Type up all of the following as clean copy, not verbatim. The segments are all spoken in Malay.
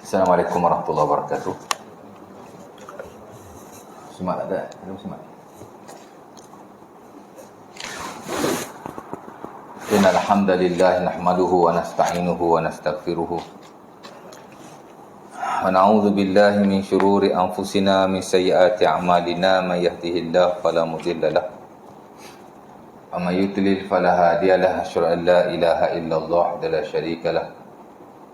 Assalamualaikum warahmatullahi wabarakatuh. Semak tak ada? Ada semak. Innal hamdalillah nahmaduhu wa nasta'inuhu wa nastaghfiruh. Wa na'udzu billahi min shururi anfusina min sayyiati a'malina may yahdihillahu fala mudilla lahu wa may yudlil fala hadiya lahu. Asyhadu an la ilaha illallah wa la syarika lahu.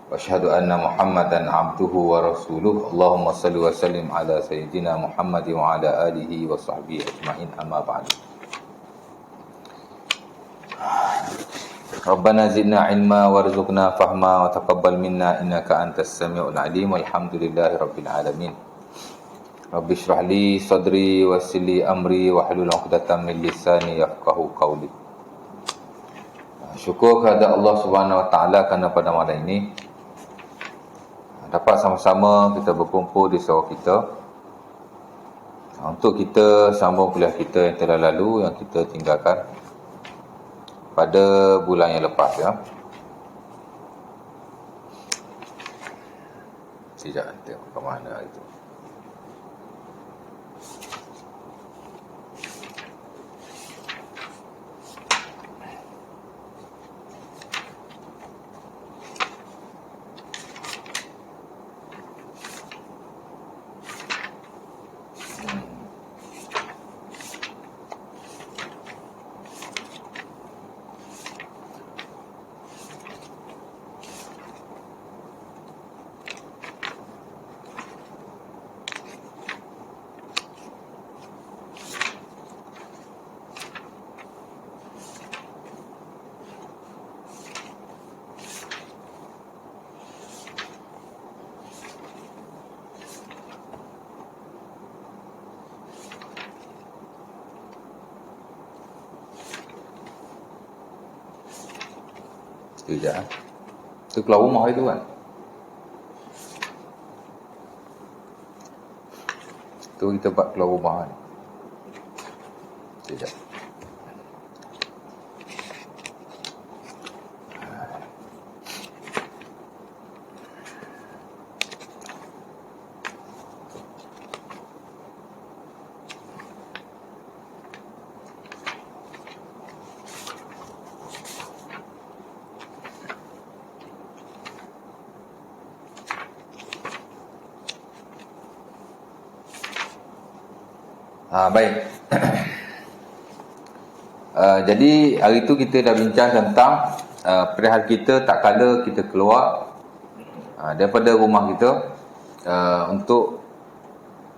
Wa asyhadu anna Muhammadan abduhu wa rasuluh. Allahumma salli wa sallim ala sayyidina Muhammad wa ala alihi wa sahbihi ajma'in, amma ba'du. Rabbana zidna ilma warzuqna fahma wa taqabbal minna innaka antas samiul alim. Walhamdulillahi rabbil alamin. Rabbi shrah li sadri wa yassir li amri wa hlul 'uqdatam min lisani yafqahu qawli. Syukur kepada Allah Subhanahu wa taala kerana pada malam ini dapat sama-sama kita berkumpul di surau kita untuk kita sambung kuliah kita yang telah lalu, yang kita tinggalkan pada bulan yang lepas, ya. Sekejap, tengok ke mana itu. Sekejap. Itu keluar rumah itu kan. Itu kita buat keluar rumah kan. Sekejap. Baik. Jadi hari itu kita dah bincang tentang perihal kita tak kala kita keluar daripada rumah kita untuk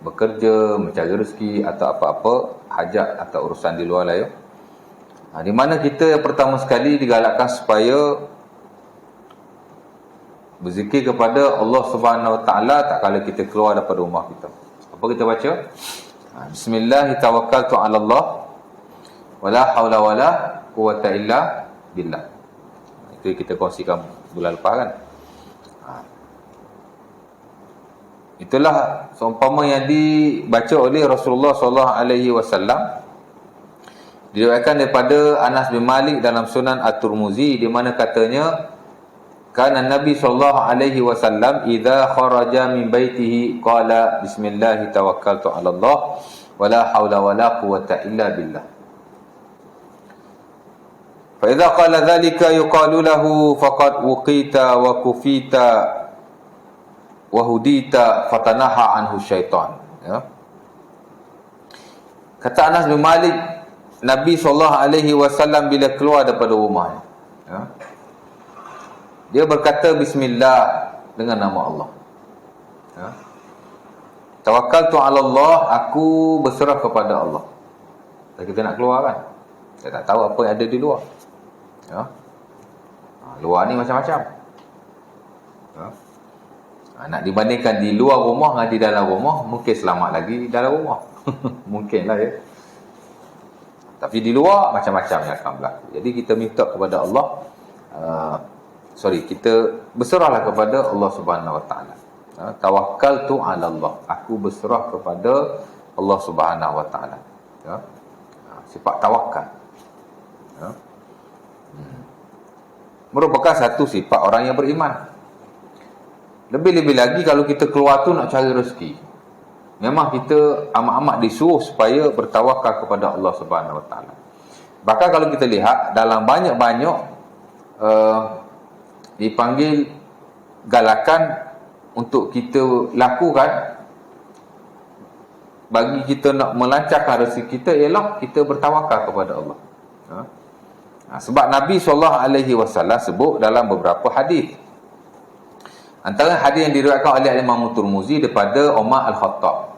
bekerja, mencari rezeki atau apa-apa hajat atau urusan di luar lah, ya. Di mana kita yang pertama sekali digalakkan supaya berzikir kepada Allah Subhanahu Wa Taala tak kala kita keluar daripada rumah kita. Apa kita baca? Bismillah, tawakkaltu 'ala Allah wala haula wala quwwata illa billah. Itu kita kongsikan bulan lepas kan. Itulah seumpama yang dibaca oleh Rasulullah sallallahu alaihi wasallam. Diriwayatkan daripada Anas bin Malik dalam Sunan At-Tirmizi, di mana katanya kana Nabi sallallahu alaihi wasallam idza kharaja min baitihi qala bismillah tawakkaltu 'ala Allah wala haula wala quwwata illa billah. Fa idza qala dhalika yuqalu lahu faqad wuqita wa kufita wa hudita fatanaha anhu syaitan, ya. Kata Anas bin Malik, Nabi sallallahu alaihi wasallam bila keluar daripada rumahnya, ya, dia berkata bismillah dengan nama Allah, ya. Tawakkaltu 'ala Allah, aku berserah kepada Allah. Dan kita nak keluar kan, kita tak tahu apa yang ada di luar, ya. Luar ni macam-macam, ya. Nak dibandingkan di luar rumah dengan di dalam rumah, mungkin selamat lagi di dalam rumah. Mungkinlah, ya. Tapi di luar macam-macam yang akan berlaku. Jadi kita minta kepada Allah, kita berserahlah kepada Allah Subhanahu Wa Taala. Tawakkaltu 'ala Allah, aku berserah kepada Allah Subhanahu Wa Taala, ya. Sifat tawakal, ya. Merupakan satu sifat orang yang beriman. Lebih-lebih lagi kalau kita keluar tu nak cari rezeki. Memang kita amat-amat disuruh supaya bertawakal kepada Allah Subhanahu Wa Taala. Bahkan kalau kita lihat dalam banyak-banyak dipanggil galakan untuk kita lakukan bagi kita nak melancarkan rezeki kita ialah kita bertawakal kepada Allah. Sebab Nabi SAW sebut dalam beberapa hadis. Antara hadis yang diriwayatkan oleh Imam Tirmizi daripada Umar Al-Khattab.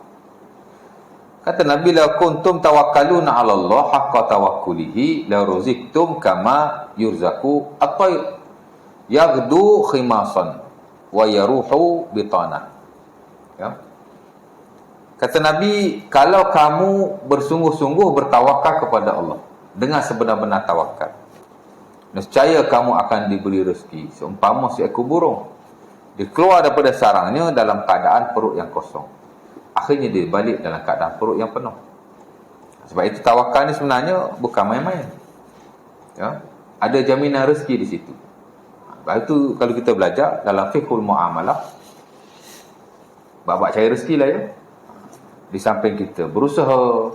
Kata Nabi, la kuntum tawakkaluna 'ala Allah haqqa tawakkulihi la ruziktum kama yurzaku at-tayr yaghdu khimasan wa yaruhu bitana. Ya. Kata Nabi, kalau kamu bersungguh-sungguh bertawakal kepada Allah dengan sebenar-benar tawakal, nescaya kamu akan diberi rezeki seumpama seekor burung. Dia keluar daripada sarangnya dalam keadaan perut yang kosong. Akhirnya dia balik dalam keadaan perut yang penuh. Sebab itu tawakal ni sebenarnya bukan main-main. Ya? Ada jaminan rezeki di situ. Sebab itu kalau kita belajar dalam fiqhul muamalah, bab cari rezeki lah ya. Di samping kita berusaha,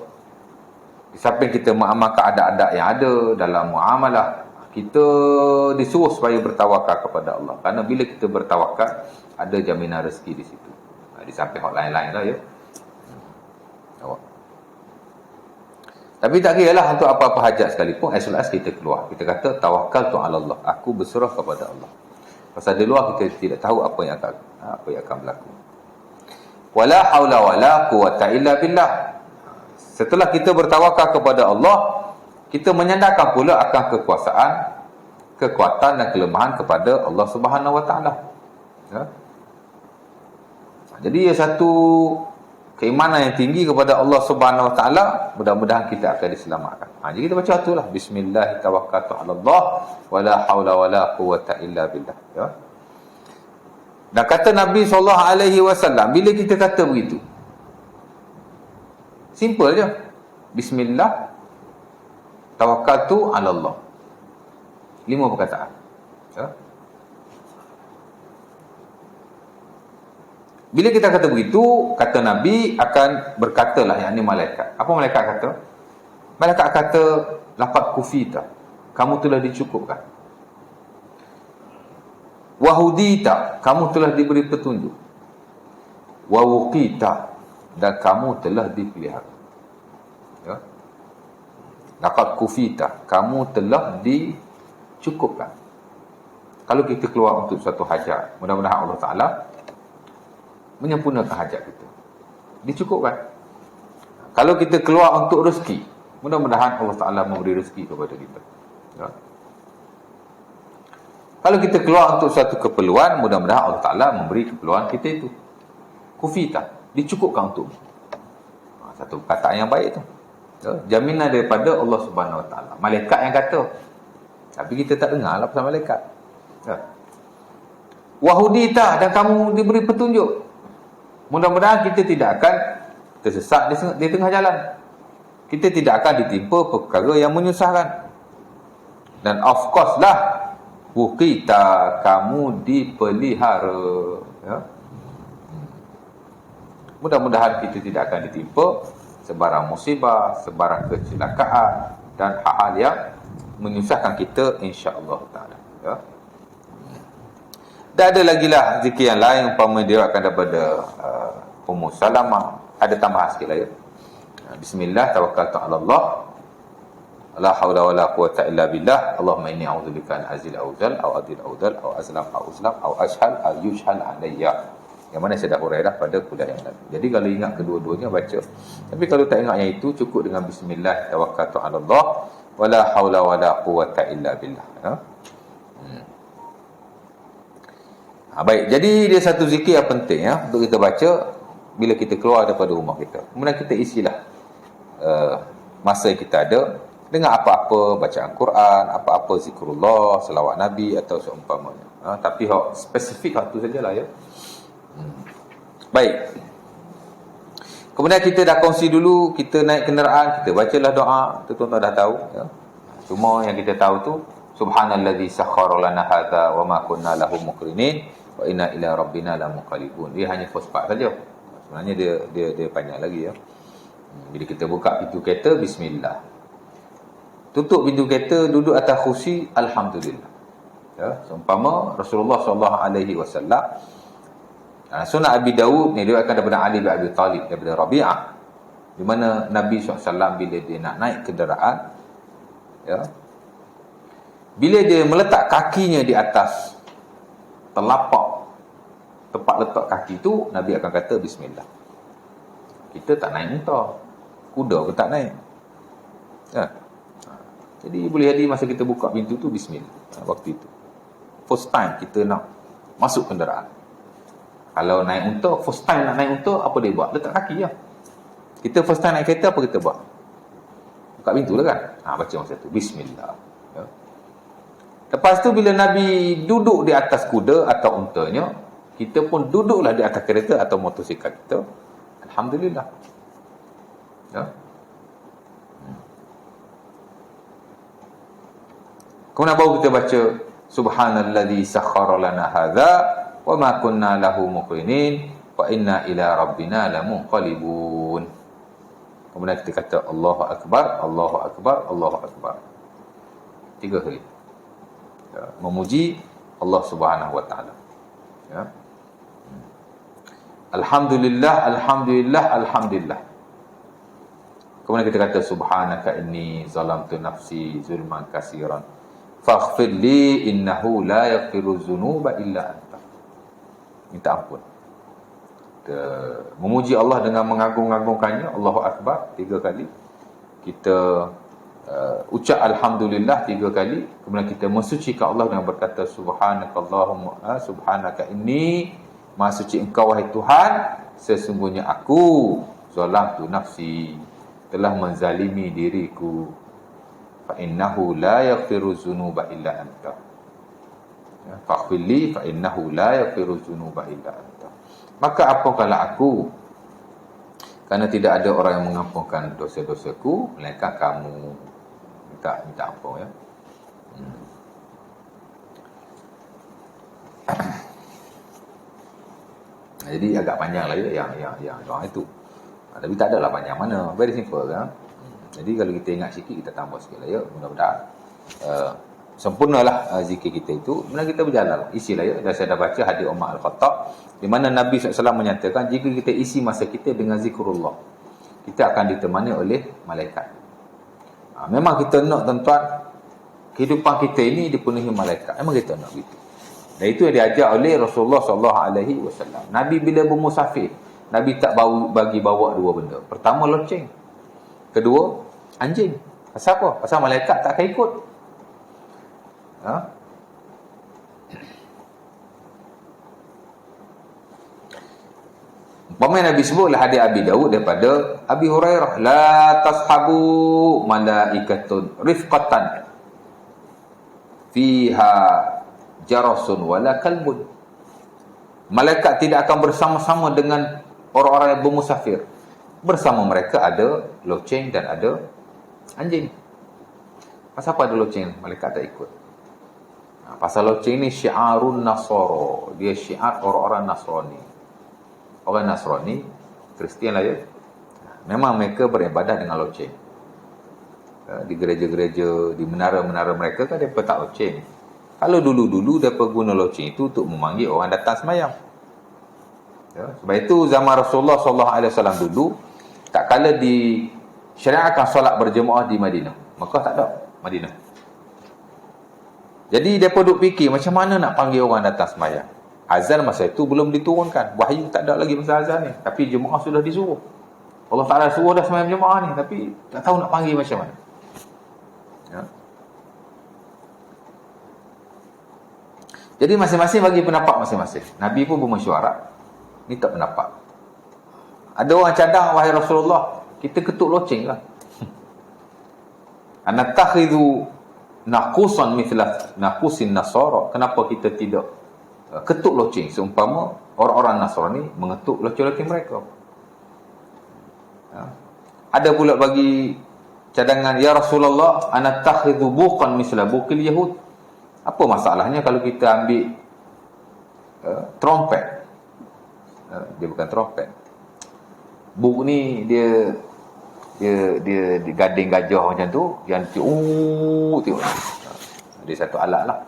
di samping kita mengamalkan adab-adab yang ada dalam muamalah, kita disuruh supaya bertawakal kepada Allah. Kerana bila kita bertawakal, ada jaminan rezeki di situ. Di samping hal lain-lain lah ya. Tapi tak kira lah untuk apa-apa hajat sekalipun, as well as kita keluar. Kita kata, tawakal tu ala Allah. Aku berserah kepada Allah. Pasal di luar kita tidak tahu apa yang akan berlaku. Wala haula wala quwwata illa billah. Setelah kita bertawakal kepada Allah, kita menyandarkan pula akan kekuatan dan kelemahan kepada Allah Subhanahu Wa Taala. Ya? Jadi satu keimanan yang tinggi kepada Allah Subhanahu Wa Taala, mudah-mudahan kita akan diselamatkan. Jadi kita baca itulah, bismillah tawakkaltu 'ala Allah wala haula wala quwwata illa billah. Ya. Dan kata Nabi SAW, bila kita kata begitu, simple je. Bismillah tawakkaltu 'ala Allah. 5 perkataan. Ya. Bila kita kata begitu, kata Nabi akan berkatalah, yakni malaikat. Apa malaikat kata? Malaikat kata, laqad kufita, kamu telah dicukupkan. Wahudita, kamu telah diberi petunjuk. Wawuqita, dan kamu telah dipelihara. Ya. Laqad kufita, kamu telah dicukupkan. Kalau kita keluar untuk satu hajat, mudah-mudahan Allah Ta'ala menyempurnakan hajat kita, dicukupkan. Kalau kita keluar untuk rezeki, mudah-mudahan Allah Ta'ala memberi rezeki kepada kita. Ya. Kalau kita keluar untuk satu keperluan, mudah-mudahan Allah Ta'ala memberi keperluan kita itu. Kufita, dicukupkan untuk satu perkataan yang baik tu. Ya. Jaminan daripada Allah Subhanahu Wa Ta'ala. Malaikat yang kata, tapi kita tak dengar lah pasal malaikat. Ya. Wahudita, dan kamu diberi petunjuk. Mudah-mudahan kita tidak akan tersesat di tengah jalan. Kita tidak akan ditimpa perkara yang menyusahkan. Dan of course lah, wuqita, kamu dipelihara. Ya. Mudah-mudahan kita tidak akan ditimpa sebarang musibah, sebarang kecelakaan dan hal-hal yang menyusahkan kita, insya-Allah taala. Ya. Dan ada lagi lah zikir yang lain, umpama diriwayatkan daripada Ummu Salamah. Ada tambahan sikit lah ya. Bismillah tawakkaltu 'ala Allah la haula wala quwwata illa billah. Allahumma inni a'udzubika an azil aw zal aw adil aw dal aw azlam aw uzlam aw ashhal aw yushhal alayya. Yang mana saya dah huraidah pada kuliah yang lalu. Jadi kalau ingat kedua-duanya baca. Tapi kalau tak ingat yang itu, cukup dengan bismillah tawakkaltu 'ala Allah wala haula wala quwwata illa billah. Ya. Baik, jadi dia satu zikir yang penting ya untuk kita baca bila kita keluar daripada rumah kita. Kemudian kita isilah masa yang kita ada dengan apa-apa bacaan Quran, apa-apa zikrullah, selawat Nabi atau seumpamanya. Tapi spesifik hak tu sajalah ya. Baik. Kemudian kita dah kongsi dulu, kita naik kenderaan, kita bacalah doa. Tuan-tuan dah tahu ya. Cuma yang kita tahu tu, subhanallazi sakhkhara lana hadza wa ma kunna lahu muqrinin wa inna ila rabbina lamunqalibun. Dia hanya first part saja. Sebenarnya dia panjang lagi ya. Bila kita buka pintu kereta, bismillah. Tutup pintu kereta, duduk atas kursi, alhamdulillah. Ya, seumpama Rasulullah SAW, Sunan Abi Dawud ni diriwayatkan daripada Ali bin Abi Talib daripada Rabi'ah, di mana Nabi SAW bila dia nak naik kenderaan, ya, bila dia meletak kakinya di atas telapak tempat letak kaki tu, Nabi akan kata bismillah. Kita tak naik unta, kuda pun tak naik, ya. Jadi boleh jadi masa kita buka pintu tu bismillah. Waktu itu first time kita nak masuk kenderaan. Kalau naik unta, first time nak naik unta, apa dia buat? Letak kaki je. Kita first time naik kereta, apa kita buat? Buka pintu lah kan? Baca masa tu bismillah, ya. Lepas tu bila Nabi duduk di atas kuda atau untanya, kita pun duduklah di atas kereta atau motosikal kita, alhamdulillah, ya. Kemudian baru kita baca subhanalladzi sakhkhara lana hadza wa ma kunna lahu muqrinin wa inna ila rabbina lamunqalibun. Kemudian kita kata Allahu akbar, Allahu akbar, Allahu akbar. 3 kali. Ya, memuji Allah Subhanahu wa taala. Ya. Alhamdulillah, alhamdulillah, alhamdulillah. Kemudian kita kata subhanaka inni zalamtu nafsi zulman katsiran faghfir li innahu la yaghfiru dzunuba illa anta. Minta ampun. Kita memuji Allah dengan mengagung-agungkannya, Allahu akbar 3 kali. Kita ucap alhamdulillah 3 kali. Kemudian kita mensucikan Allah dengan berkata subhanakallahumma subhanaka inni, maha suci engkau wahai Tuhan, sesungguhnya aku zalamtu nafsi, telah menzalimi diriku, fa innahu la yaghfiru dzunuba illa anta. Ya, faghfirli fa innahu la yaghfiru dzunuba illa anta. Maka ampunkanlah aku, kerana tidak ada orang yang mengampunkan dosa-dosaku melainkan kamu. Minta ampun, ya. Jadi agak panjang lah ya yang doa itu. Tapi tak adalah panjang mana, very simple kan. Jadi kalau kita ingat sikit, kita tambah sikit lah ya. Mudah-mudahan sempurnalah zikir kita itu. Kemudian kita berjalan isilah ya. Dan saya dah baca hadis Umar Al-Khattab, di mana Nabi SAW menyatakan jika kita isi masa kita dengan zikrullah, kita akan ditemani oleh malaikat. Memang kita nak tuan-tuan, kehidupan kita ini dipenuhi malaikat. Memang kita nak gitu. Dan itu yang diajar oleh Rasulullah SAW. Nabi bila bermusafir, Nabi tak bagi bawa 2 benda. Pertama loceng, kedua anjing. Pasal apa? Pasal malaikat tak akan ikut. Umpamanya Nabi sebutlah hadis Abi Dawud daripada Abi Hurairah, la tashabu malaikatun rifqatan fiha jarasun wala kalbun. Malaikat tidak akan bersama-sama dengan orang-orang yang bermusafir. Bersama mereka ada loceng dan ada anjing. Pasal apa ada loceng? Malaikat tak ikut. Pasal loceng ni syiarun Nasara. Dia syiar orang-orang Nasrani. Orang Nasrani, Kristian lah ya. Memang mereka beribadah dengan loceng. Di gereja-gereja, di menara-menara mereka kan mereka tak loceng. Kalau dulu-dulu mereka guna loceng itu untuk memanggil orang datang sembahyang. Ya, sebab itu zaman Rasulullah SAW dulu, tak kala disyariatkan solat berjemaah di Madinah. Maka tak ada Madinah. Jadi mereka duk fikir macam mana nak panggil orang datang sembahyang. Azan masa itu belum diturunkan. Wahyu tak ada lagi masa azan ni. Tapi jemaah sudah disuruh. Allah Ta'ala suruh dah sembahyang jemaah ni. Tapi tak tahu nak panggil macam mana. Ya. Jadi masing-masing bagi pendapat masing-masing. Nabi pun bermesyuarat, minta pendapat. Ada orang cadang, wahai Rasulullah, kita ketuk loceng lah. Anattakhidhu naqusan mithla naqusin nasara. Kenapa kita tidak ketuk loceng seumpama orang-orang Nasrani mengetuk loceng-loceng mereka? Ada pula bagi cadangan, ya Rasulullah, anattakhidhu buqan mithla buqil yahud. Apa masalahnya kalau kita ambil trompet. Dia bukan trompet. Buk ni dia gading gajah macam tu, yang tengok. Dia satu alat lah.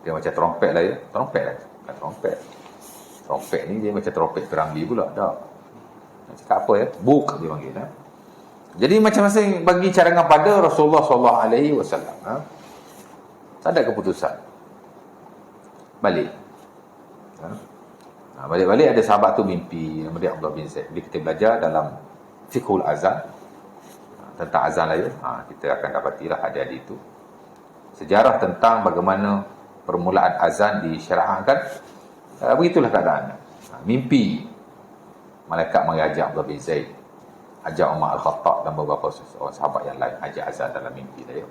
Dia macam trompet lah ya. Trompet lah. Bukan trompet. Trompet ni dia macam trompet Kerambi pula. Tak. Nak cakap apa ya? Buk dia panggil. Jadi macam-macam bagi cadangan pada Rasulullah SAW. Tak ada keputusan. Balik. Balik-balik ada sahabat tu mimpi nama dia Abdullah bin Zaid. Jadi kita belajar dalam fiqhul azan, tentang azan lah ya. Kita akan dapatilah hadis itu. Sejarah tentang bagaimana permulaan azan disyariatkan. Begitulah keadaan. Mimpi malaikat mengajak Abdullah bin Zaid, ajak Umar Al-Khattab dan beberapa orang sahabat yang lain ajak azan dalam mimpi dia.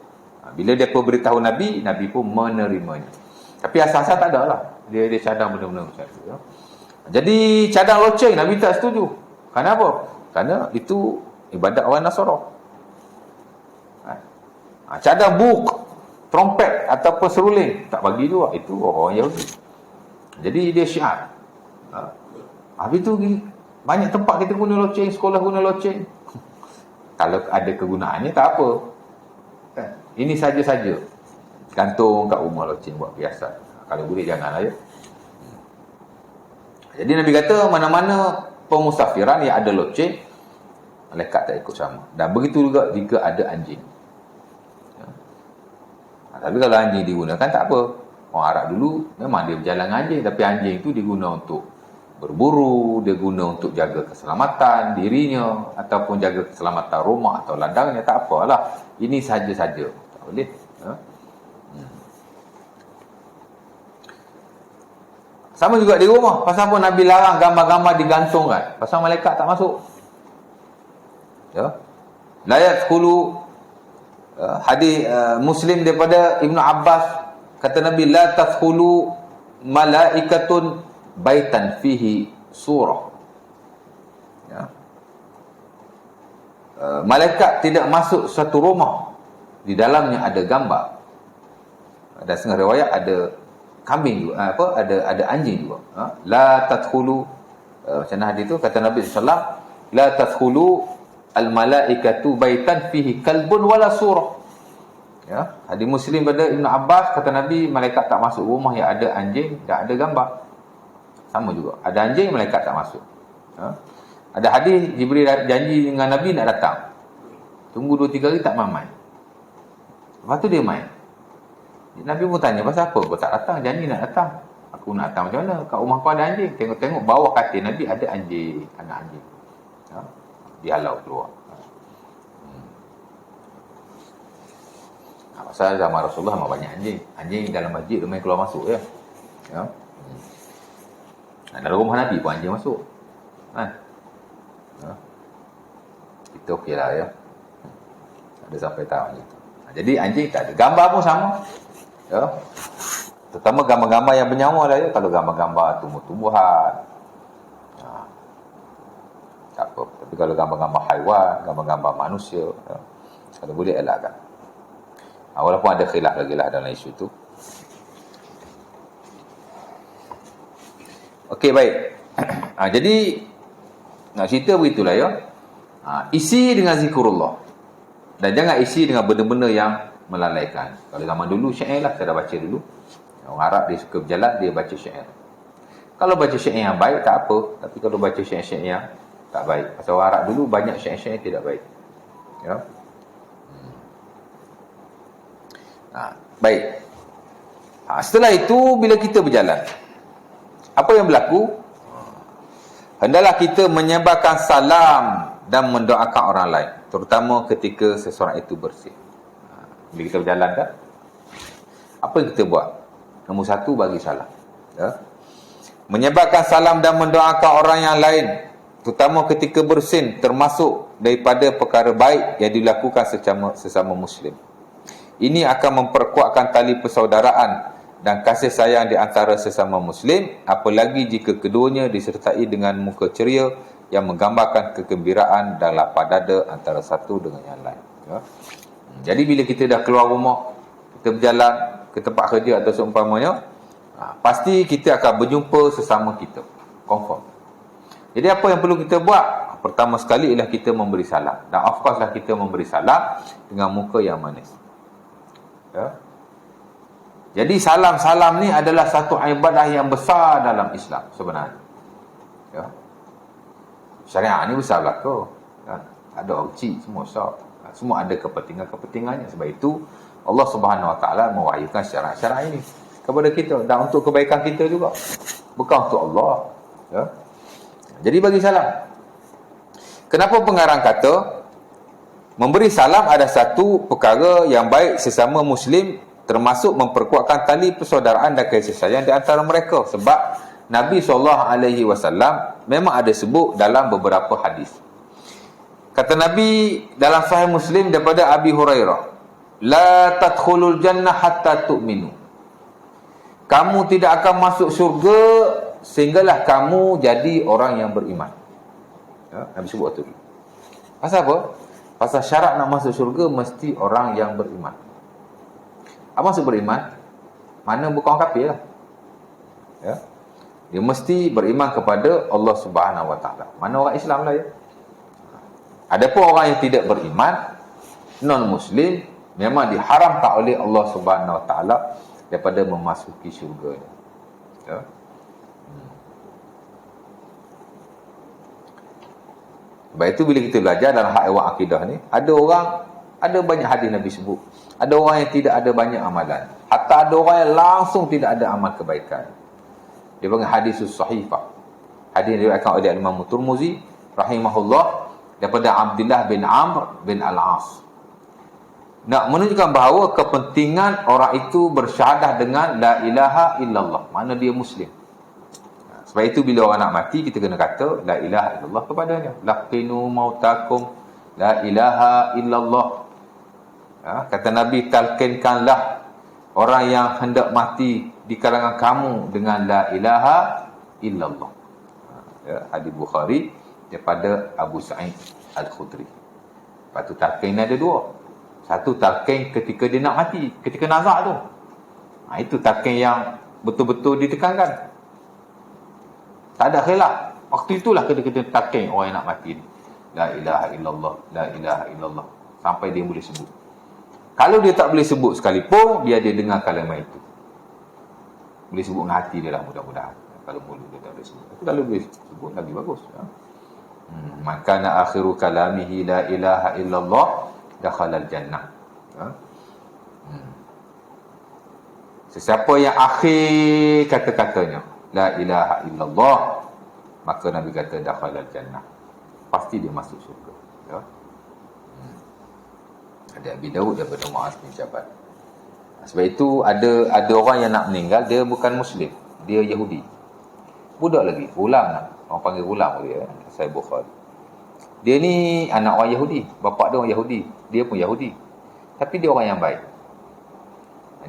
Bila dia beritahu Nabi, Nabi pun menerimanya. Tapi asal-asal tak ada lah. Dia cadang benda-benda macam tu ya. Jadi cadang loceng Nabi tak setuju. Kenapa? Kerana itu ibadat orang Nasara. Cadang buk, trompet ataupun seruling tak bagi juga. Itu orang Yahudi. Jadi dia syiar. Habis tu banyak tempat kita guna loceng, sekolah guna loceng. Kalau ada kegunaannya tak apa. Ini saja-saja. Gantung kat rumah loceng buat biasa. Kalau boleh janganlah ya. Jadi Nabi kata mana-mana pemusafiran yang ada loceng, malaikat tak ikut sama. Dan begitu juga jika ada anjing. Tapi kalau anjing digunakan tak apa. Orang Arab dulu memang dia berjalan dengan anjing, tapi anjing itu diguna untuk berburu, dia guna untuk jaga keselamatan dirinya ataupun jaga keselamatan rumah atau ladangnya, tak apalah. Ini saja-saja. Tak boleh. Sama juga di rumah. Pasal apa Nabi larang gambar-gambar digantungkan? Pasal malaikat tak masuk. Ya. La yadkhulu hadis Muslim daripada Ibnu Abbas, kata Nabi, la tadkhulu malaikatun baitan fihi surah. Ya. Malaikat tidak masuk satu rumah di dalamnya ada gambar. Ada setengah riwayat ada kambing juga, ada anjing juga. La tadkhulu, macam mana hadis tu kata Nabi sallallahu alaihi wasallam, la tadkhulu al malaikatu baitan fihi kalbun wala surah. Ya, hadis Muslim pada Ibnu Abbas kata Nabi, malaikat tak masuk rumah yang ada anjing dan ada gambar. Sama juga, ada anjing malaikat tak masuk. Ada hadis Jibril janji dengan Nabi nak datang, tunggu 2-3 hari tak main. Lepas tu dia main. Nabi pun tanya, pasal apa kau tak datang? Janji nak datang. Aku nak datang macam mana? Kat rumah kau ada anjing. Tengok-tengok bawah katil Nabi ada anjing, anak anjing. Dihalau keluar. Pasal zaman Rasulullah memang banyak anjing. Anjing dalam masjid dia main keluar masuk ya. Dalam rumah Nabi pun anjing masuk. Itu okey lah ya. Ada sampai tahap macam tu. Jadi anjing tak ada. Gambar pun sama. Ya. Terutama gambar-gambar yang bernyawa lah ya. Kalau gambar-gambar tumbuh-tumbuhan, tak apa. Tapi kalau gambar-gambar haiwan, gambar-gambar manusia, ya, kalau boleh elakkan. Walaupun ada khilaf lagi lah dalam isu itu. Okey, baik. Jadi nak cerita begitulah ya. Isi dengan zikrullah. Dan jangan isi dengan benda-benda yang melalaikan. Kalau zaman dulu syair lah, saya dah baca dulu. Orang Arab dia suka berjalan, dia baca syair. Kalau baca syair yang baik tak apa, tapi kalau baca syair-syair yang tak baik. Pasal orang Arab dulu banyak syair-syair yang tidak baik. Ya. Baik. Setelah itu bila kita berjalan, apa yang berlaku? Hendaklah kita menyebarkan salam dan mendoakan orang lain, terutama ketika seseorang itu bersih. Bila kita berjalan kan, apa yang kita buat? Nombor 1, bagi salam. Ya. Menyebarkan salam dan mendoakan orang yang lain, terutama ketika bersin, termasuk daripada perkara baik yang dilakukan sesama Muslim. Ini akan memperkuatkan tali persaudaraan dan kasih sayang di antara sesama Muslim, apalagi jika keduanya disertai dengan muka ceria yang menggambarkan kegembiraan dan lapar dada antara satu dengan yang lain. Ya. Jadi bila kita dah keluar rumah, kita berjalan ke tempat kerja atau seumpamanya, Pasti kita akan berjumpa sesama kita. Confirm. Jadi apa yang perlu kita buat? Pertama sekali ialah kita memberi salam. Dan of course lah kita memberi salam dengan muka yang manis. Ya. Jadi salam-salam ni adalah satu ibadah yang besar dalam Islam sebenarnya. Ya. Syariat ni besar belaka. Kan? Ada orang kecil, semua besar. Semua ada kepentingan-kepentingannya. Sebab itu Allah Subhanahu Wa Taala mewahyukan syarat-syarat ini kepada kita dan untuk kebaikan kita juga. Bukan untuk Allah. Ya. Jadi bagi salam. Kenapa pengarang kata memberi salam ada satu perkara yang baik sesama Muslim, termasuk memperkuatkan tali persaudaraan dan kasih sayang di antara mereka. Sebab Nabi SAW memang ada sebut dalam beberapa hadis. Kata Nabi dalam Sahih Muslim daripada Abi Hurairah, la tadkhulul jannah hatta tu'minu. Kamu tidak akan masuk syurga sehinggalah kamu jadi orang yang beriman. Ya, Nabi sebut itu. Pasal apa? Pasal syarat nak masuk syurga mesti orang yang beriman. Apa maksud beriman? Mana bukan orang kafir lah. Ya. Dia mesti beriman kepada Allah Subhanahu Wa Taala. Mana orang Islam lah ya. Adapun orang yang tidak beriman, non-Muslim, memang diharamkan oleh Allah Subhanahu Wa Taala daripada memasuki syurga. Ya. Sebab itu bila kita belajar dalam hak awak akidah ni, ada banyak hadis Nabi sebut. Ada orang yang tidak ada banyak amalan. Hatta ada orang yang langsung tidak ada amal kebaikan. Dia panggil hadisus sahifah. Hadis yang diriwayatkan oleh Imam Tirmizi rahimahullah daripada Abdullah bin Amr bin Al-As. Nak menunjukkan bahawa kepentingan orang itu bersyahadah dengan la ilaha illallah. Mana dia Muslim. Sebab itu bila orang nak mati, kita kena kata la ilaha illallah kepadanya. Laqinu mautakum la ilaha illallah. Ya, kata Nabi, talqinkanlah orang yang hendak mati di kalangan kamu dengan la ilaha illallah. Ya, hadis Bukhari daripada Abu Sa'id Al-Khudri. Lepas tu talqin ada dua. Satu talqin ketika dia nak mati, ketika nazak tu. Itu talqin yang betul-betul ditekankan. Tak ada khilaf. Waktu itulah kena talqin orang yang nak mati ni. La ilaha illallah, la ilaha illallah. Sampai dia boleh sebut. Kalau dia tak boleh sebut sekalipun, dia ada dengar kalimah itu. Boleh sebut dengan hati dia lah mudah-mudahan. Kalau mulut dia tak boleh sebut. Tapi kalau boleh sebut, lagi bagus. Ya. Maka na akhiru kalamihi la ilaha illallah dakhalal jannah. Ya. Sesiapa yang akhir kata-katanya la ilaha illallah, maka Nabi kata dakhalal jannah. Pasti dia masuk syurga. Ya. Ada Abi Daud daripada Muaz bin Jabal. Sebab itu ada orang yang nak meninggal, dia bukan Muslim, dia Yahudi. Budak lagi, gulam lah. Orang panggil gulam dia, Sahih Bukhari. Dia ni anak orang Yahudi, bapa dia orang Yahudi, dia pun Yahudi. Tapi dia orang yang baik.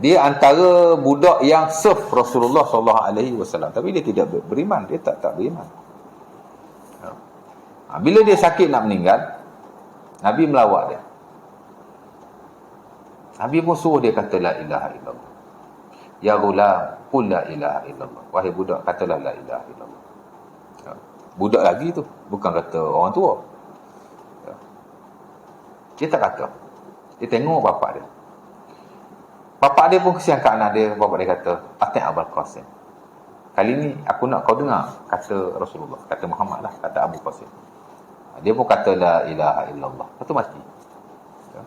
Dia antara budak yang serve Rasulullah SAW, tapi dia tidak beriman, dia tak beriman. Bila dia sakit nak meninggal, Nabi melawat dia. Nabi pun suruh dia kata la ilaha illallah. Ya ghulam, qul la ilaha illallah. Wahai budak, katalah la ilaha illallah. Ya. Budak lagi tu, bukan kata orang tua. Ya. Dia tak kata. Dia tengok bapak dia. Bapak dia pun kesian kat anak dia. Bapak dia kata, Ati' Abul Qasim. Kali ni aku nak kau dengar kata Rasulullah, kata Muhammad lah, kata Abu Qasim. Dia pun kata la ilaha illallah. Lepas tu mati. Ya.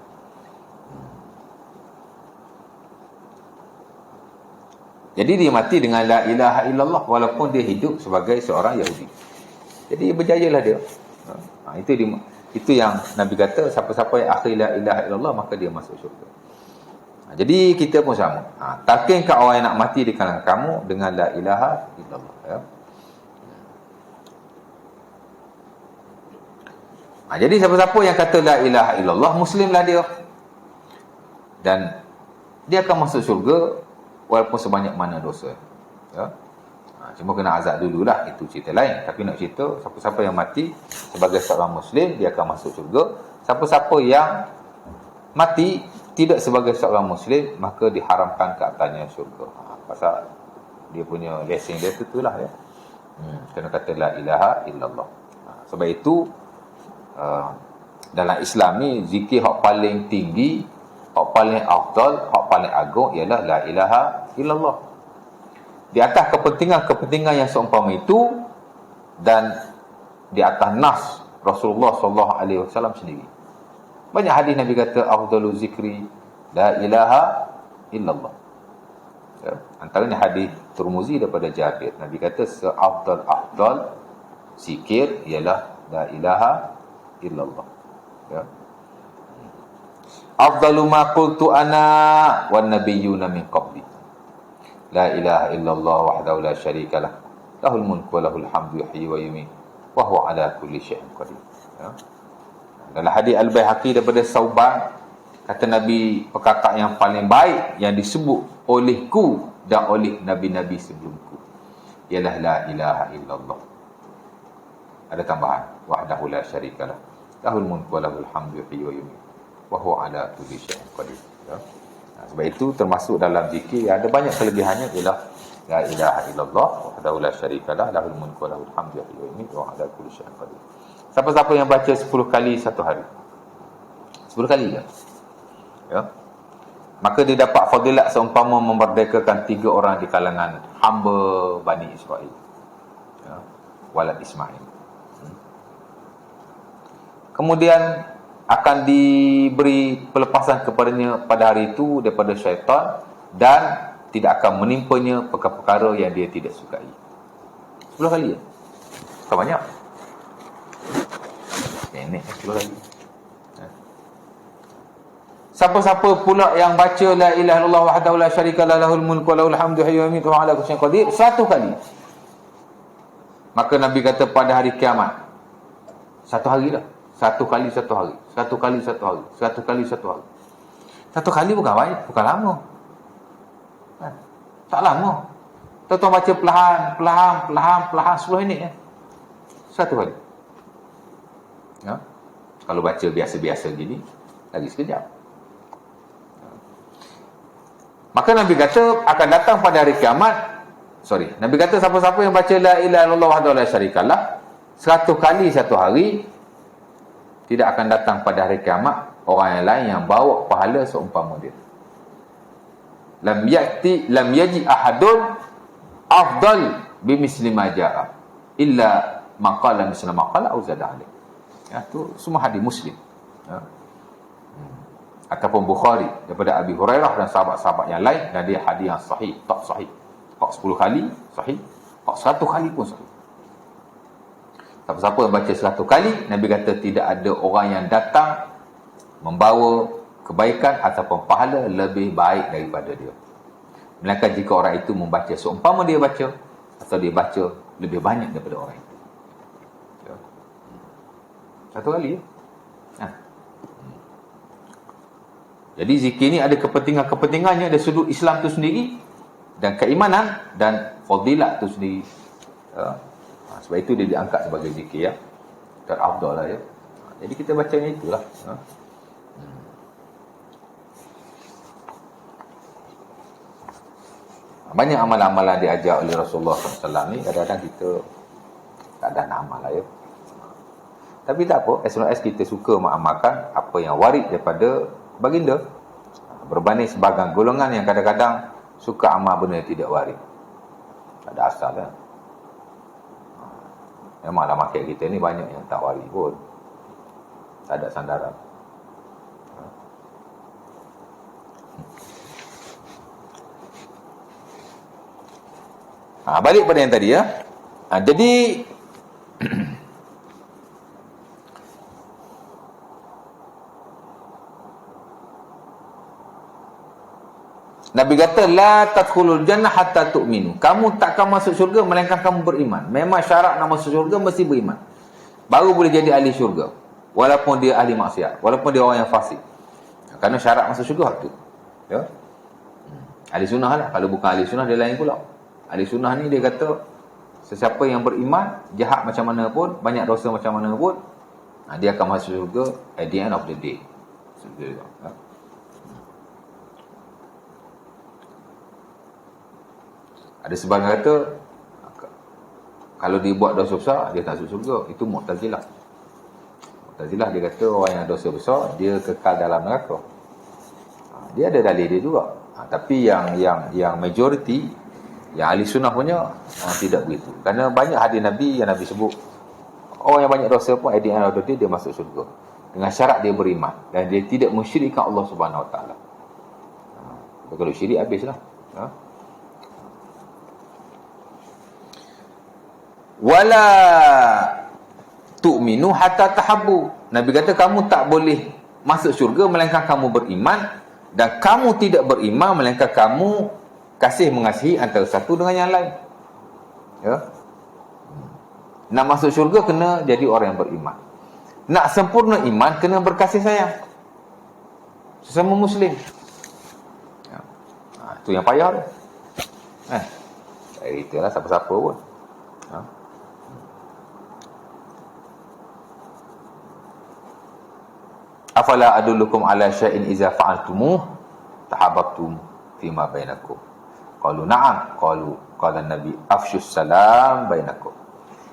Jadi dia mati dengan la ilaha illallah walaupun dia hidup sebagai seorang Yahudi. Jadi berjayalah dia. Itu yang Nabi kata, siapa-siapa yang akhir la ilaha illallah maka dia masuk syurga. Jadi kita pun sama. Talqinkan orang yang nak mati di kalangan kamu dengan la ilaha illallah. Ya. Jadi siapa-siapa yang kata la ilaha illallah, Muslimlah dia. Dan dia akan masuk syurga walaupun sebanyak mana dosa. Ya. Cuma kena azab dululah, itu cerita lain. Tapi nak cerita, siapa-siapa yang mati sebagai seorang Muslim, dia akan masuk syurga. Siapa-siapa yang mati tidak sebagai seorang Muslim, maka diharamkan ke atasnya syurga. Pasal dia punya lesen dia tu lah ya. Kena kata la ilaha illallah. Sebab itu dalam Islam ni zikir hak paling tinggi, hak paling afdal, hak paling agung ialah la ilaha illallah. Di atas kepentingan yang seumpama itu dan di atas nas Rasulullah sallallahu alaihi wasallam sendiri. Banyak hadis Nabi kata afdalu zikri la ilaha illallah. Ya, antaranya hadis Tirmizi daripada Jabir. Nabi kata seafdal zikir ialah la ilaha illallah. Ya. Afdalu ma qultu ana wan nabiyyuna min qabli. La ilaha illallah wahdahu la syarika lah. Lahul mulku wa lahul hamdu yuhyi wa yumiit wa huwa ala kulli syai'in qadir. Ya. Dalam hadis Al-Baihaqi daripada Sauban, kata Nabi, perkataan yang paling baik yang disebut olehku dan oleh nabi-nabi sebelumku ialah la ilaha illallah. Ada tambahan, wahdahu la syarikalah, lahul mulku wa lahul hamdu yuhyi wa yumiit wa huwa ala kulli syai'in qadir. Ya. Sebab itu termasuk dalam zikir ada banyak kelebihannya ialah la ilaha illallah wahdahu la syarikalah, lahul mulku wa lahul hamdu yuhyi wa yumiit wa ala kulli syai'in qadir. Siapa-siapa yang baca 10 kali satu hari, 10 kali je, ya, maka dia dapat fadilat seumpama memerdekakan 3 orang di kalangan hamba Bani Israel, ya, walad Ismail. Kemudian akan diberi pelepasan kepadanya pada hari itu daripada syaitan dan tidak akan menimpanya perkara-perkara yang dia tidak sukai. 10 kali je. Bukan banyak. Nenek 10 kali. Siapa-siapa pula yang baca la ilaha illallah wahdahu la syarikalah lahul mulku wa lahul hamdu yuhyi wa yumiitu wa ala kulli syai'in qadir 1 kali, maka Nabi kata pada hari kiamat, 1 hari dah, 1 kali 1 hari, 1 kali 1 hari, 1 kali 1 hari. 1 kali bukan baik, bukan lama. Tak lama. Tuan-tuan baca perlahan 10 minit ya. 1 kali. Ya. Kalau baca biasa-biasa gini lagi sekejap. Maka Nabi kata akan datang pada hari kiamat. Nabi kata siapa-siapa yang baca la ilaha illallah wahdahu la syarikalah 100 kali 1 hari, tidak akan datang pada hari kiamat orang yang lain yang bawa pahala seumpama dia. Lam yaji ahadun afdal bimisli ma jaa illa maqala misla maqala au zada alaih. Ya, tu semua hadis Muslim. Ya. Ataupun Bukhari daripada Abi Hurairah dan sahabat-sahabat yang lain, dan dia hadis yang sahih, tak sahih. Hak 10 kali sahih, hak 100 kali pun sahih. Siapa-siapa yang baca 100 kali, Nabi kata tidak ada orang yang datang membawa kebaikan ataupun pahala lebih baik daripada dia, melainkan jika orang itu membaca seumpama dia baca, atau dia baca lebih banyak daripada orang itu. Ya. 1 kali ya. Jadi zikir ni ada kepentingannya dari sudut Islam tu sendiri dan keimanan dan fadilat tu sendiri. Ya. Sebab itu dia diangkat sebagai zikir ya. Terafdal lah ya. Jadi kita bacanya itulah. Ya. Banyak amalan-amalan diajar oleh Rasulullah SAW ni, kadang-kadang kita tak ada nak amal lah ya. Tapi tak apa, as long as kita suka mengamalkan apa yang warid daripada baginda, berbanding sebahagian golongan yang kadang-kadang suka amal benda yang tidak warid. Tak ada asal lah. Memanglah market kita ni banyak yang tak warid pun, tak ada sandaran. Balik pada yang tadi ya. Jadi Nabi kata la tadkhulul jannah hatta tu'minu. Kamu takkan masuk syurga melainkan kamu beriman. Memang syarat nak masuk syurga mesti beriman. Baru boleh jadi ahli syurga. Walaupun dia ahli maksiat, walaupun dia orang yang fasik. Kerana syarat masuk syurga tu. Ya. Ahli sunnah lah. Kalau bukan ahli sunnah dia lain pula. Ahli sunnah ni dia kata sesiapa yang beriman, jahat macam mana pun, banyak dosa macam mana pun, dia akan masuk syurga at the end of the day. Syurga. Ya. Ada sebahagian kata kalau dia buat dosa besar dia tak masuk syurga. Itu Mu'tazilah. Mu'tazilah dia kata orang yang dosa besar dia kekal dalam neraka. Dia ada dalil dia juga. Tapi yang majoriti, yang ahli sunnah punya tidak begitu. Kerana banyak hadis Nabi yang Nabi sebut orang yang banyak dosa pun at the end of the day dia masuk syurga dengan syarat dia beriman dan dia tidak mensyirikkan Allah Subhanahu Wa Taala. Kalau syirik habislah. Wala tu'minu hatta tahabbu. Nabi kata kamu tak boleh masuk syurga melainkan kamu beriman, dan kamu tidak beriman melainkan kamu kasih mengasihi antara satu dengan yang lain. Ya. Nak masuk syurga kena jadi orang yang beriman. Nak sempurna iman kena berkasih sayang sesama muslim. Ya. Itu yang payah tu. Itulah siapa-siapa pun. Ha? Afala adullukum ala syai'in iza fa'altumuh tahabbtum fima bainakum. Qalu na'am, qala Nabi afsyus salam bainakum.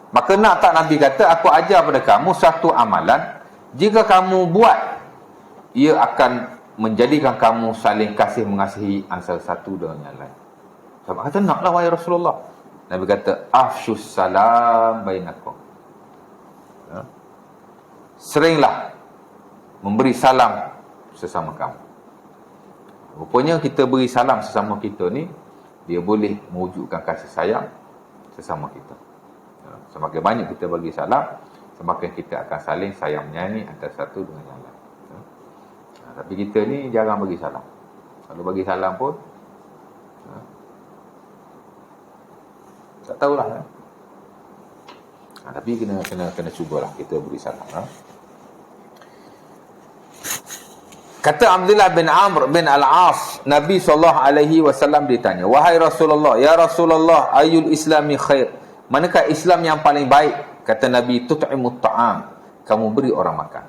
Maka nak tak Nabi kata aku ajar pada kamu satu amalan, jika kamu buat ia akan menjadikan kamu saling kasih mengasihi antara satu dengan yang lain. Sahabat kata naklah wahai Rasulullah. Nabi kata afsyus salam bainakum. Ya. Seringlah memberi salam sesama kamu. Rupanya kita beri salam sesama kita ni, dia boleh mewujudkan kasih sayang sesama kita. Semakin banyak kita bagi salam, semakin kita akan saling sayang menyayangi antara satu dengan yang lain. Tapi kita ni jarang bagi salam. Kalau bagi salam pun tak tahulah. Tapi kena cubalah kita beri salam. Kata Abdullah bin Amr bin Al-As, Nabi SAW ditanya, wahai Rasulullah, ya Rasulullah, ayul islami khair? Manakah Islam yang paling baik? Kata Nabi, tut'imut ta'am, kamu beri orang makan.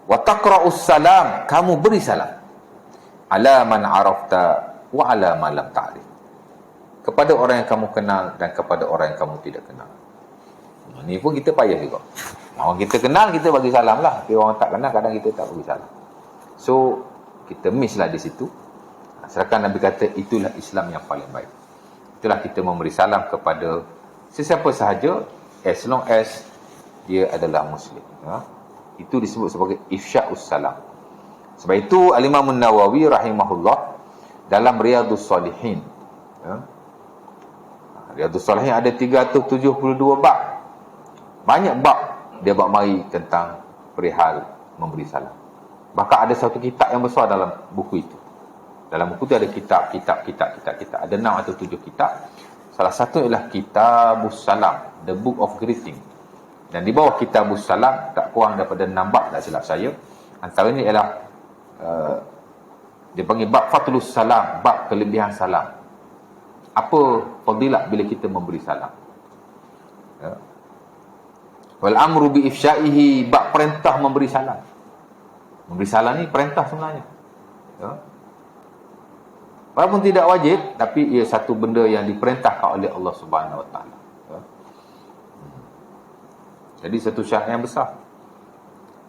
Wa taqra'us salam, kamu beri salam. Ala man arafta wa ala man lam ta'rif. Kepada orang yang kamu kenal dan kepada orang yang kamu tidak kenal. Ini pun kita payah juga. Orang kita kenal, kita bagi salam lah. Tapi orang tak kenal, kadang kita tak bagi salam. So, kita miss lah di situ. Sedangkan Nabi kata, itulah Islam yang paling baik. Itulah kita memberi salam kepada sesiapa sahaja, as long as dia adalah Muslim. Itu disebut sebagai ifsya'us salam. Sebab itu, Al-Imam Nawawi rahimahullah, dalam Riyadhus Salihin. Riyadhus Salihin ada 372 bab. Banyak bab dia bab mari tentang perihal memberi salam. Bahkan ada satu kitab yang besar dalam buku itu. Dalam buku itu ada kitab. Ada 6 atau 7 kitab. Salah satu ialah Kitabus Salam, The Book of Greeting. Dan di bawah Kitabus Salam tak kurang daripada 6 bab, tak silap saya. Antaranya ialah dia panggil bab Fatlus Salam, bab kelebihan salam. Apa fadilat bila kita memberi salam? Ya. Wal amru bi ifsya'ihi, bab perintah memberi salam. Memberi salam ni perintah sebenarnya. Ya. Walaupun tidak wajib, tapi ia satu benda yang diperintahkan oleh Allah Subhanahu Wa Taala. Ya. Jadi satu syarat yang besar.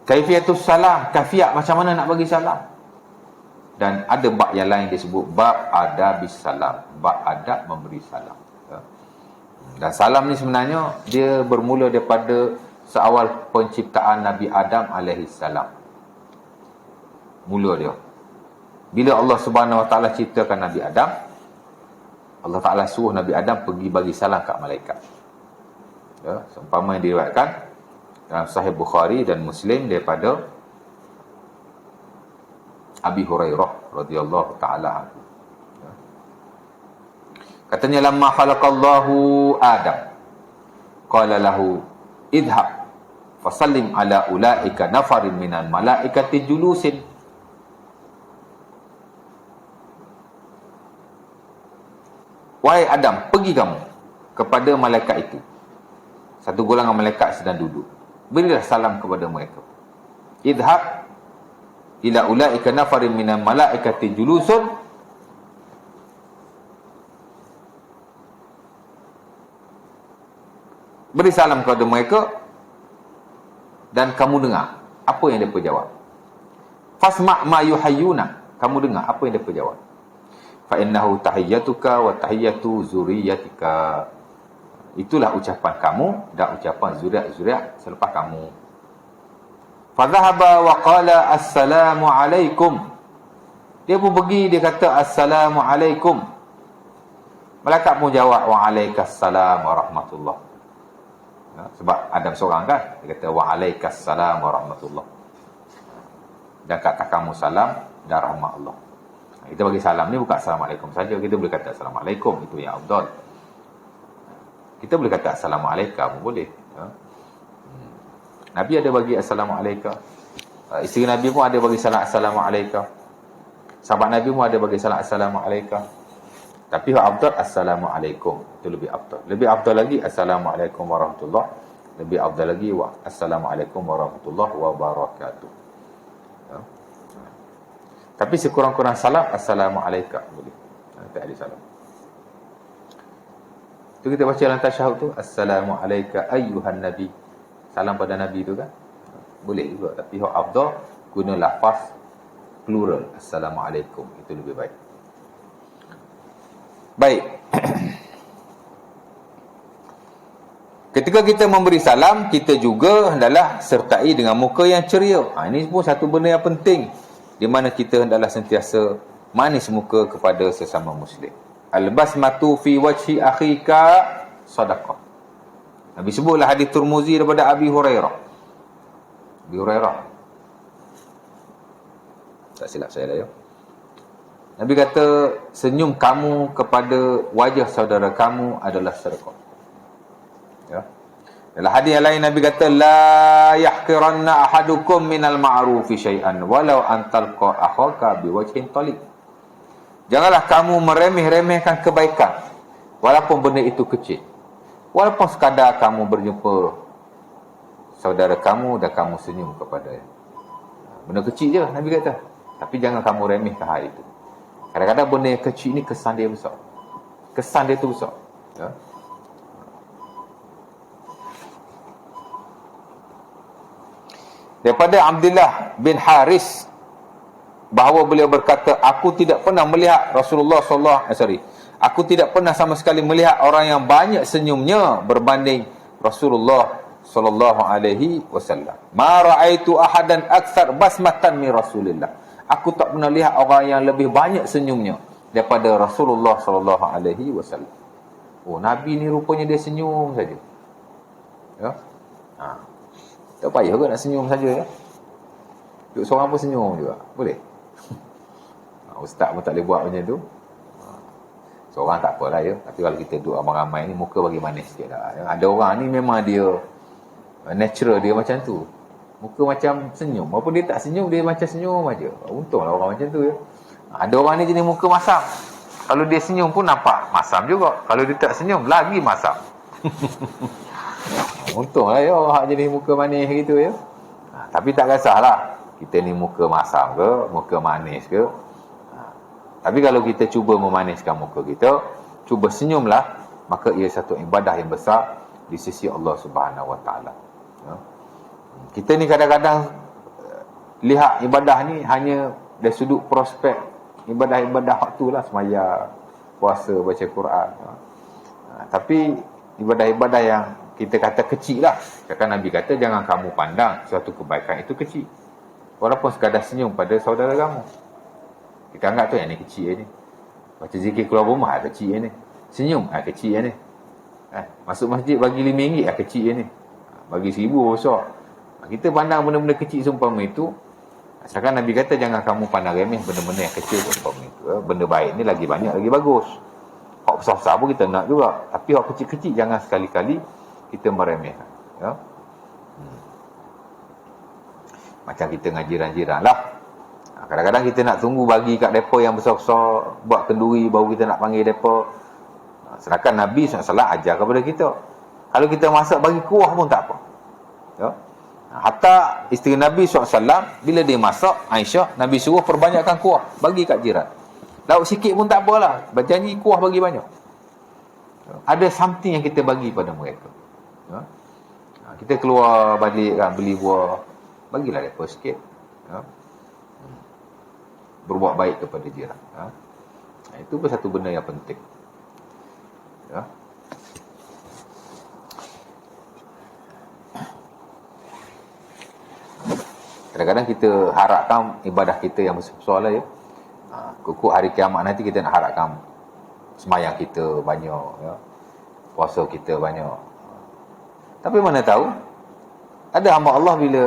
Kaifiyatus salam, kafiat macam mana nak bagi salam. Dan ada bab yang lain disebut bab adabis salam, bab adab memberi salam. Ya. Dan salam ni sebenarnya dia bermula daripada seawal penciptaan Nabi Adam alaihissalam. Mula dia. Bila Allah Subhanahu Wa Taala ciptakan Nabi Adam, Allah Taala suruh Nabi Adam pergi bagi salam kat malaikat. Ya, seumpama yang diriwayatkan dalam Sahih Bukhari dan Muslim daripada Abi Hurairah radhiyallahu taala anhu. Katanya lamma khalaqallahu Adam qala lahu idhab fasallim ala ulaika nafarin minal malaikati julusin. Wahai Adam, pergi kamu kepada malaikat itu. Satu golongan malaikat sedang duduk. Berilah salam kepada mereka. Idhab ila ulaika nafarin minal malaikati julusun beri salam kepada mereka dan kamu dengar apa yang mereka jawab. Fasma' ma yuhayyuna, kamu dengar apa yang mereka jawab. Fa innahu tahiyyatuka wa tahiyyatu zurriyyatika, itulah ucapan kamu dan ucapan zuriat-zuriat selepas kamu. Fa dhahaba wa qala assalamu alaikum, dia pun pergi, dia kata assalamu alaikum. Malaikat pun jawab waalaikumsalam warahmatullah. Ya, sebab Adam seorang kan, dia kata waalaikumsalam warahmatullah. Dan kata kamu salam dan rahmat Allah. Kita bagi salam ni bukan assalamualaikum saja, kita boleh kata assalamualaikum, itu yang afdal. Kita boleh kata assalamualaikum pun boleh. Ya. Nabi ada bagi assalamualaikum. Isteri Nabi pun ada bagi salam assalamualaikum. Sahabat Nabi pun ada bagi salam assalamualaikum. Tapi yang afdal assalamualaikum, itu lebih afdal. Lebih afdal lagi assalamualaikum warahmatullahi, lebih afdal lagi assalamualaikum warahmatullahi wabarakatuh. Ya. Tapi sekurang-kurang salam assalamualaikum boleh. Tak ada salam. Tu kita baca dalam tasyahud tu assalamualaikum ayyuhan nabi. Salam pada nabi tu kan. Boleh juga, tapi yang afdal guna lafaz plural assalamualaikum, itu lebih baik. Baik. Ketika kita memberi salam, kita juga hendaklah sertai dengan muka yang ceria. Ini pun satu benda yang penting, di mana kita hendaklah sentiasa manis muka kepada sesama muslim. Al-basmatu fi wajhi akhika sadaqah. Nabi sebutlah hadis Tirmizi daripada Abi Hurairah. Abi Hurairah, tak silap saya dah ya. Nabi kata, senyum kamu kepada wajah saudara kamu adalah sedekah. Ya. Dalam hadis yang lain Nabi kata, la yahqiranna ahadukum minal ma'rufi syai'an walau an talqa akhaka biwajhin talib. Janganlah kamu meremeh-remehkan kebaikan walaupun benda itu kecil. Walaupun sekadar kamu berjumpa saudara kamu dan kamu senyum kepadanya. Benda kecil je Nabi kata, tapi jangan kamu remehkan hal itu. Kadang-kadang benda yang kecil ni kesan dia besar. Kesan dia tu besar. Ya. Daripada Abdullah bin Haris, bahawa beliau berkata, aku tidak pernah melihat Rasulullah aku tidak pernah sama sekali melihat orang yang banyak senyumnya berbanding Rasulullah sallallahu alaihi wasallam. Ma ra'aitu ahadan aktsar basmatan min Rasulillah. Aku tak pernah lihat orang yang lebih banyak senyumnya daripada Rasulullah sallallahu alaihi wasallam. Oh, Nabi ni rupanya dia senyum saja. Ya. Tak payah ke nak senyum saja ya. Duduk seorang pun senyum juga. Boleh. Ustaz pun tak boleh buat macam tu. Seorang tak apalah ya. Tapi kalau kita duduk ramai-ramai ni, muka bagi manis sikit lah. Ya. Ada orang ni memang dia natural dia macam tu. Muka macam senyum. Walaupun dia tak senyum, dia macam senyum aja. Untunglah orang macam tu ya. Ada orang ni jenis muka masam. Kalau dia senyum pun nampak masam juga. Kalau dia tak senyum, lagi masam. Untunglah ya orang jenis muka manis gitu ya. Tapi tak kisahlah kita ni muka masam ke, muka manis ke. Tapi kalau kita cuba memaniskan muka kita, cuba senyumlah, maka ia satu ibadah yang besar di sisi Allah Subhanahu Wa Taala. Ya. Kita ni kadang-kadang lihat ibadah ni hanya dari sudut prospek ibadah-ibadah waktu lah, semaya, puasa, baca Quran. Tapi ibadah-ibadah yang kita kata kecil lah. Kan Nabi kata, jangan kamu pandang suatu kebaikan itu kecil. Walaupun sekadar senyum pada saudara kamu. Kita anggap tu yang ni kecil ni. Baca zikir keluar rumah kecil ni. Senyum kecil ni. Masuk masjid bagi RM5 kecil ni. Bagi RM1,000 besar. Kita pandang benda-benda kecil seumpama itu. Sekarang Nabi kata, jangan kamu pandang remeh benda-benda yang kecil seumpama itu. Benda baik ni lagi banyak, lagi bagus. Hak besar-besar pun kita nak juga. Tapi hak kecil-kecil jangan sekali-kali kita meremehkan. Ya? Macam kita dengan jiran-jiran lah. Kadang-kadang kita nak tunggu bagi kat depa yang besar-besar, buat kenduri baru kita nak panggil depa. Sedangkan Nabi SAW ajar kepada kita, kalau kita masak bagi kuah pun tak apa. Ya? Hatta isteri Nabi SAW, bila dia masak, Aisyah, Nabi suruh perbanyakkan kuah bagi kat jiran. Lauk sikit pun tak apalah, berjanji kuah bagi banyak. Ada something yang kita bagi pada mereka. Ya. Kita keluar balik kan, beli buah, bagilah mereka sikit. Ya. Berbuat baik kepada jiran. Ya. Itu pun satu benda yang penting. Ya. Kadang-kadang kita harapkan ibadah kita yang besar lah ya. Kukuk hari kiamat nanti kita nak harapkan semayang kita banyak, ya. Puasa kita banyak. Tapi mana tahu, ada hamba Allah bila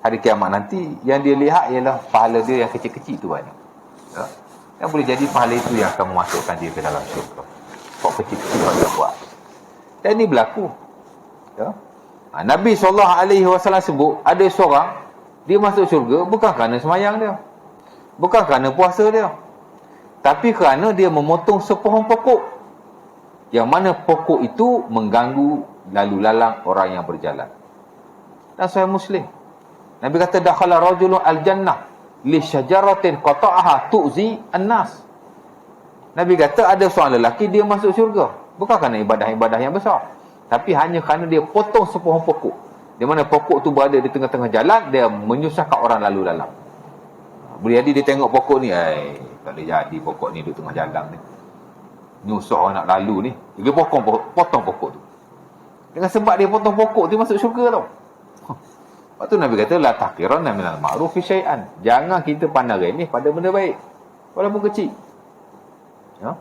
hari kiamat nanti, yang dia lihat ialah pahala dia yang kecil-kecil tu banyak. Ya. Yang boleh jadi pahala itu yang akan memasukkan dia ke dalam syurga. Kok kecil-kecil yang dia buat. Dan ini berlaku. Ya. Nabi SAW sebut, ada seorang, dia masuk syurga bukan kerana semayang dia. Bukan kerana puasa dia. Tapi kerana dia memotong sepohong pokok. Yang mana pokok itu mengganggu lalu lalang orang yang berjalan. Dan Sahih Muslim. Nabi kata, dakhala rajulun al-jannah li syajaratin qata'aha tu'zi an-nas. Nabi kata ada seorang lelaki dia masuk syurga. Bukan kerana ibadah-ibadah yang besar. Tapi hanya kerana dia potong sepohong pokok. Di mana pokok tu berada di tengah-tengah jalan, dia menyusahkan orang lalu lalang. Boleh jadi dia tengok pokok ni, tak boleh jadi pokok ni duduk tengah jalan ni. Nyusah orang nak lalu ni. Dia potong pokok tu. Dengan sebab dia potong pokok tu masuk syurga tau. Lepas tu Nabi kata, la tahqiranna minal ma'rufi syai'an. Jangan kita pandang remeh pada benda baik. Walaupun kecil. Ya.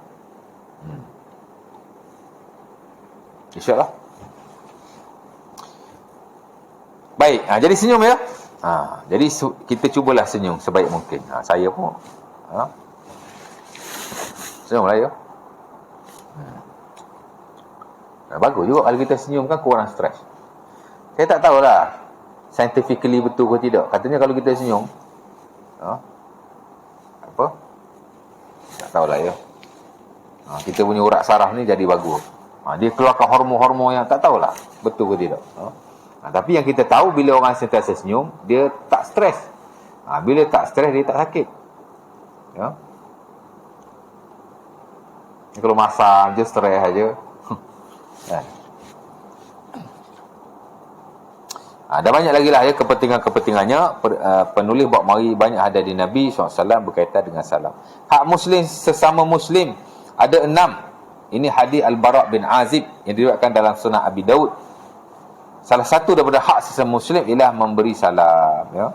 InsyaAllah. Baik, jadi senyum ya. Jadi kita cubalah senyum sebaik mungkin. Saya pun senyumlah ya. Bagus juga kalau kita senyum kan kurang stres. Saya tak tahulah scientifically betul ke tidak. Katanya kalau kita senyum apa? Tak tahulah ya. Kita punya urat saraf ni jadi bagus. Dia keluarkan hormon-hormon yang tak tahulah betul ke tidak. Tapi yang kita tahu, bila orang sentiasa senyum, dia tak stres. Bila tak stres, dia tak sakit. Ya. Kalau masam je, stres aja. Ada banyak lagi lah ya kepentingannya. Penulis buat mari banyak hadis di Nabi SAW berkaitan dengan salam. Hak Muslim sesama Muslim ada 6. Ini hadis Al-Bara' bin Azib yang diriwayatkan dalam Sunan Abi Daud. Salah satu daripada hak sesama Muslim ialah memberi salam. Ya.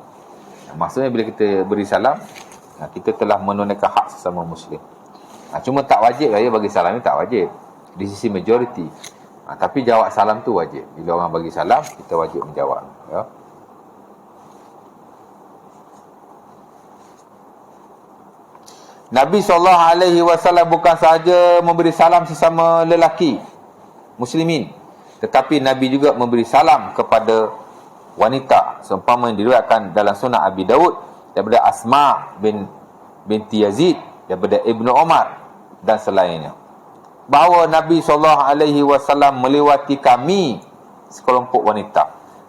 Maksudnya bila kita beri salam, kita telah menunaikan hak sesama Muslim. Cuma tak wajib lah ya, bagi salam ni tak wajib di sisi majoriti. Tapi jawab salam tu wajib. Bila orang bagi salam, kita wajib menjawab. Ya. Nabi SAW bukan sahaja memberi salam sesama lelaki muslimin, tetapi Nabi juga memberi salam kepada wanita, seumpama yang diriwayatkan dalam Sunan Abi Daud daripada Asma binti Yazid, daripada Ibnu Umar dan selainnya, bahawa Nabi SAW melewati kami sekelompok wanita,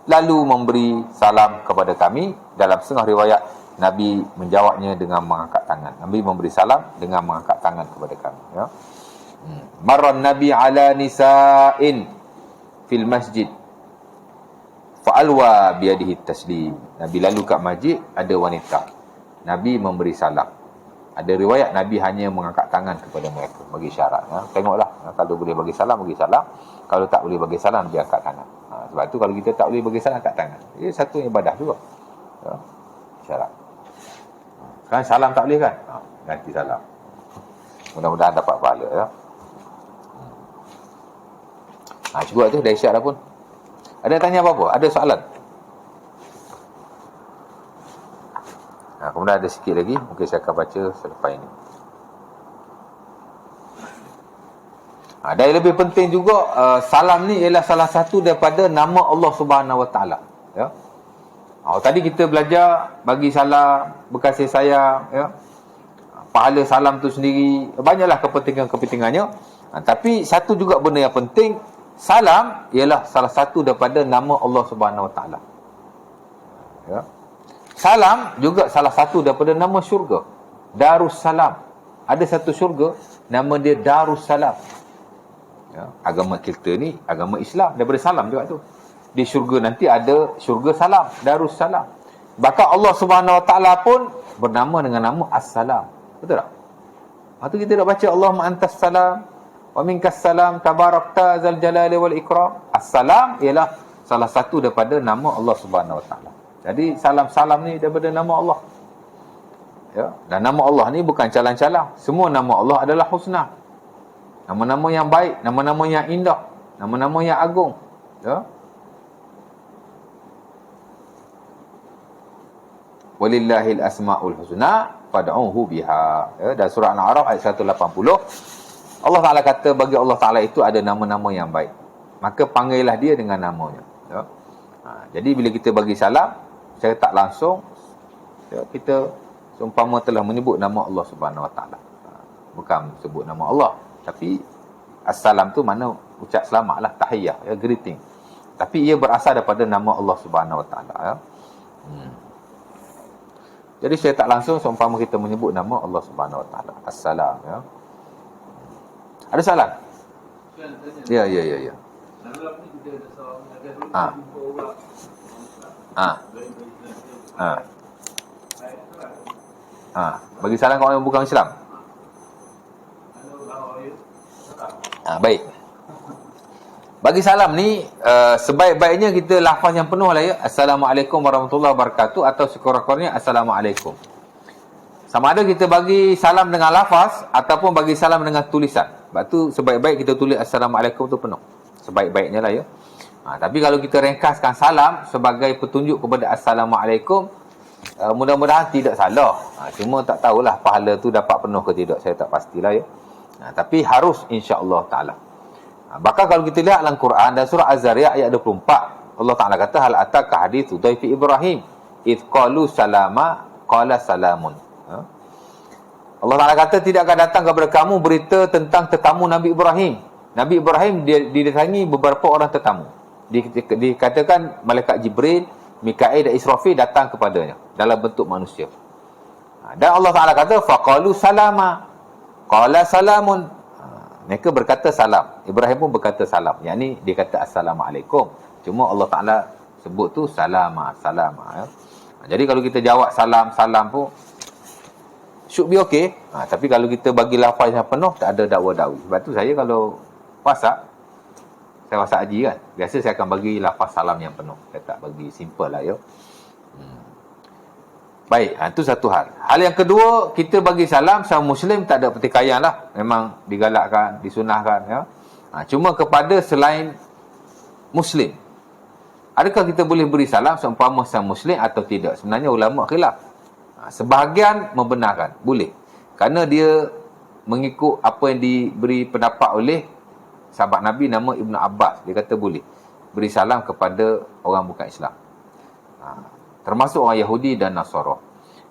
lalu memberi salam kepada kami. Dalam setengah riwayat, Nabi menjawabnya dengan mengangkat tangan. Nabi memberi salam dengan mengangkat tangan kepada kami. Ya. Marran Nabi ala nisa'in fil masjid fa'alwa biadihi taslim. Nabi lalu kat masjid, ada wanita. Nabi memberi salam. Ada riwayat Nabi hanya mengangkat tangan kepada mereka, bagi syarat. Tengoklah, kalau boleh bagi salam, bagi salam. Kalau tak boleh bagi salam, dia angkat tangan. Sebab tu kalau kita tak boleh bagi salam, angkat tangan. Ia satu ibadah juga. Ya. Syarat. Kan salam tak boleh kan? Ganti salam. Mudah-mudahan dapat pahala ya. Cukup tu, dah isyak dah pun. Ada tanya apa-apa? Ada soalan? Kemudian ada sikit lagi, mungkin saya akan baca selepas ini. Dan yang lebih penting juga, salam ni ialah salah satu daripada nama Allah Subhanahu Wa Taala. Ya. Tadi kita belajar bagi salam, berkasih sayang, ya. Pahala salam tu sendiri, banyaklah kepentingannya. Tapi satu juga benda yang penting, salam ialah salah satu daripada nama Allah Subhanahu Wa Taala. Ya. Salam juga salah satu daripada nama syurga, Darussalam. Ada satu syurga nama dia Darussalam. Ya, agama kita ni agama Islam, daripada salam juga tu. Di syurga nanti ada syurga salam, Darus Salam. Bahkan Allah Subhanahu Wa Taala pun bernama dengan nama As-Salam. Betul tak? Lepas tu kita dah baca Allahumma antas salam wa minkas salam tabarakta zal jalali wal ikram. As-Salam ialah salah satu daripada nama Allah Subhanahu Wa Taala. Jadi salam-salam ni daripada nama Allah. Ya, dan nama Allah ni bukan calang-calang. Semua nama Allah adalah husna. Nama-nama yang baik, nama-nama yang indah, nama-nama yang agung. Ya. Walillahil asmaul husna fad'uhu biha. Ya, dan surah Al-A'raf ayat 180. Allah Taala kata bagi Allah Taala itu ada nama-nama yang baik. Maka panggillah dia dengan namanya. Ya. Jadi bila kita bagi salam, saya tak langsung ya, kita seumpama telah menyebut nama Allah Subhanahu Wa Taala. Bukan sebut nama Allah, tapi assalam tu mana ucap selamatlah, tahiyah, ya, greeting. Tapi ia berasal daripada nama Allah Subhanahu Wa Taala, ya. Jadi saya tak langsung seumpama kita menyebut nama Allah Subhanahu Wa Taala. Assalam, ya. Ada salam? Ya. Salam ni kita ada salam, ada bagi salam kawan yang bukan Islam. Baik. Bagi salam ni sebaik-baiknya kita lafaz yang penuh lah, ya. Assalamualaikum warahmatullahi wabarakatuh, atau sekurang-kurangnya Assalamualaikum. Sama ada kita bagi salam dengan lafaz ataupun bagi salam dengan tulisan. Sebab tu sebaik-baik kita tulis Assalamualaikum tu penuh. Sebaik-baiknya lah, ya. Tapi kalau kita ringkaskan salam sebagai petunjuk kepada Assalamualaikum, mudah-mudahan tidak salah. Cuma tak tahulah pahala tu dapat penuh ke tidak, saya tak pastilah, ya. Tapi harus insya-Allah taala. Bahkan kalau kita lihat dalam Quran dan surah Az-Zariyat ayat 24, Allah Taala kata hal ataka hadithu dhaifi Ibrahim id qalu salama qala salamun. Allah Taala kata tidak akan datang kepada kamu berita tentang tetamu Nabi Ibrahim. Nabi Ibrahim didatangi beberapa orang tetamu. Dikatakan malaikat Jibril, Mikail dan Israfil datang kepadanya dalam bentuk manusia. Dan Allah Taala kata faqalu salama qala salamun. Mereka berkata salam. Ibrahim pun berkata salam. Yang ni dia kata Assalamualaikum. Cuma Allah Ta'ala sebut tu salama. Ya. Jadi kalau kita jawab salam pun should be okay. Tapi kalau kita bagi lafaz yang penuh, tak ada dakwa-dakwi. Sebab tu saya kalau saya WhatsApp haji kan, biasa saya akan bagi lafaz salam yang penuh. Saya tak bagi simple lah, ya. Baik, itu satu hal. Hal yang kedua, kita bagi salam sama Muslim tak ada pertikaian lah. Memang digalakkan, disunahkan, ya. Cuma kepada selain Muslim, adakah kita boleh beri salam seumpama sama Muslim atau tidak? Sebenarnya ulama khilaf. Sebahagian membenarkan, boleh. Kerana dia mengikut apa yang diberi pendapat oleh sahabat Nabi nama Ibn Abbas. Dia kata boleh beri salam kepada orang bukan Islam, termasuk orang Yahudi dan Nasara.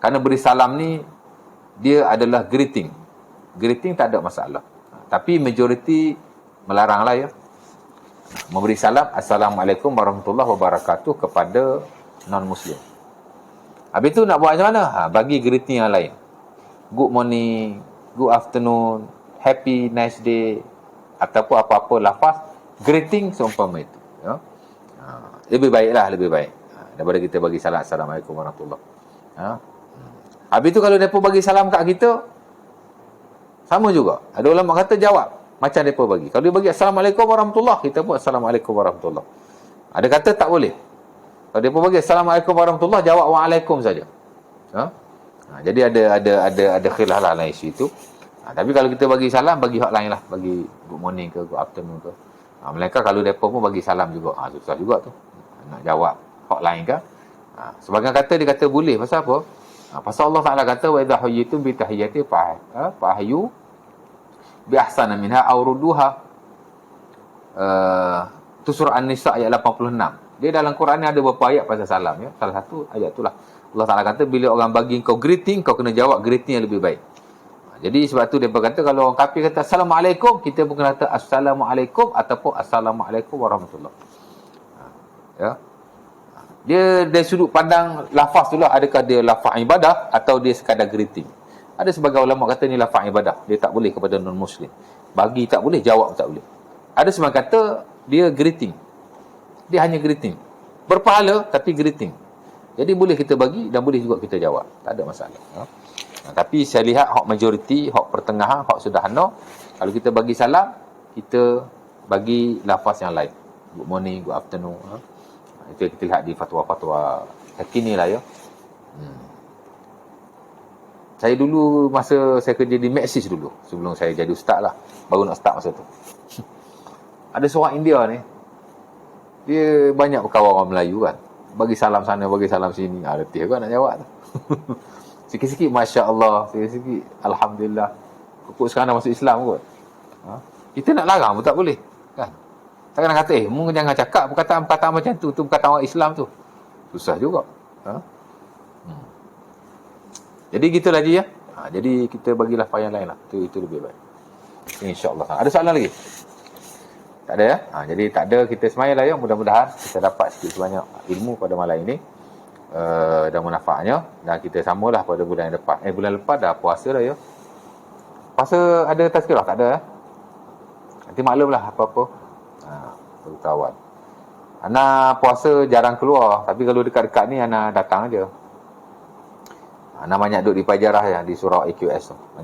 Kerana beri salam ni dia adalah greeting. Greeting tak ada masalah. Tapi majoriti melarang lah, ya. Memberi salam Assalamualaikum warahmatullahi wabarakatuh kepada non-Muslim. Habis tu nak buat macam mana? Bagi greeting yang lain. Good morning, good afternoon, happy, nice day, ataupun apa-apa lafaz greeting seumpama itu, ya. Lebih baiklah, lebih baik daripada kita bagi salam Assalamualaikum warahmatullahi. Habis tu kalau mereka bagi salam kat kita, sama juga. Ada ulama kata jawab macam mereka bagi. Kalau dia bagi Assalamualaikum warahmatullahi, kita pun Assalamualaikum warahmatullahi. Ada kata tak boleh. Kalau dia bagi Assalamualaikum warahmatullahi, jawab Waalaikum saja. Jadi ada khilaf lah dalam isu itu. Tapi kalau kita bagi salam, bagi hotline lah. Bagi good morning ke, good afternoon ke. Mereka kalau mereka pun bagi salam juga. Susah juga tu. Nak jawab hotline ke. Sebagian kata dia kata boleh. Pasal apa? Pasal Allah Ta'ala kata wa idza hayyitum bi tahiyyati fa hayyu bi ahsana minha aw rudduha. Tu surah An-Nisa ayat 86. Dia dalam Quran ni ada beberapa ayat pasal salam, ya. Salah satu ayat itulah Allah Ta'ala kata bila orang bagi kau greeting, kau kena jawab greeting yang lebih baik. Jadi sebab tu dia berkata kalau orang kafir kata Assalamualaikum, kita pun kena kata Assalamualaikum ataupun Assalamualaikum warahmatullahi. Ya. Dia dari sudut pandang lafaz tu lah, adakah dia lafaz ibadah atau dia sekadar greeting. Ada sebagai ulama kata ni lafaz ibadah, dia tak boleh kepada non-Muslim. Bagi tak boleh, jawab tak boleh. Ada seorang kata dia greeting. Dia hanya greeting. Berpahala tapi greeting. Jadi boleh kita bagi dan boleh juga kita jawab. Tak ada masalah. Tapi saya lihat hak majoriti, hak pertengahan, hak sederhana, kalau kita bagi salam, kita bagi lafaz yang lain. Good morning, good afternoon. Itu kita lihat di fatwa-fatwa terkini lah ya. Saya dulu masa saya kerja di Maxis dulu, sebelum saya jadi ustaz lah, baru nak start masa tu. Ada seorang India ni, dia banyak berkawan orang Melayu kan, bagi salam sana, bagi salam sini. Letih kan nak jawab tu. Sikit-sikit Masya Allah, sikit-sikit Alhamdulillah. Kukuk sekarang dah masuk Islam kot. Kita nak larang pun tak boleh kan. Takkan nak kata mu jangan cakap perkataan-perkataan macam tu perkataan orang Islam tu. Susah juga. Jadi gitulah je ya. Jadi kita bagilah payah lain lah. Itu lebih baik. InsyaAllah. Ada soalan lagi? Tak ada ya? Jadi tak ada, kita semaya lah ya. Mudah-mudahan kita dapat sikit sebanyak ilmu pada malam ini. Dan manfaatnya. Dan kita samalah pada bulan yang lepas. Bulan lepas dah puasa dah ya. Puasa ada tazkirah? Tak ada ya? Nanti maklumlah apa-apa. Kawan. Ana puasa jarang keluar. Tapi kalau dekat-dekat ni Ana datang aja. Ana banyak duduk di Pajarah ya, di surau AQS tu. Banyak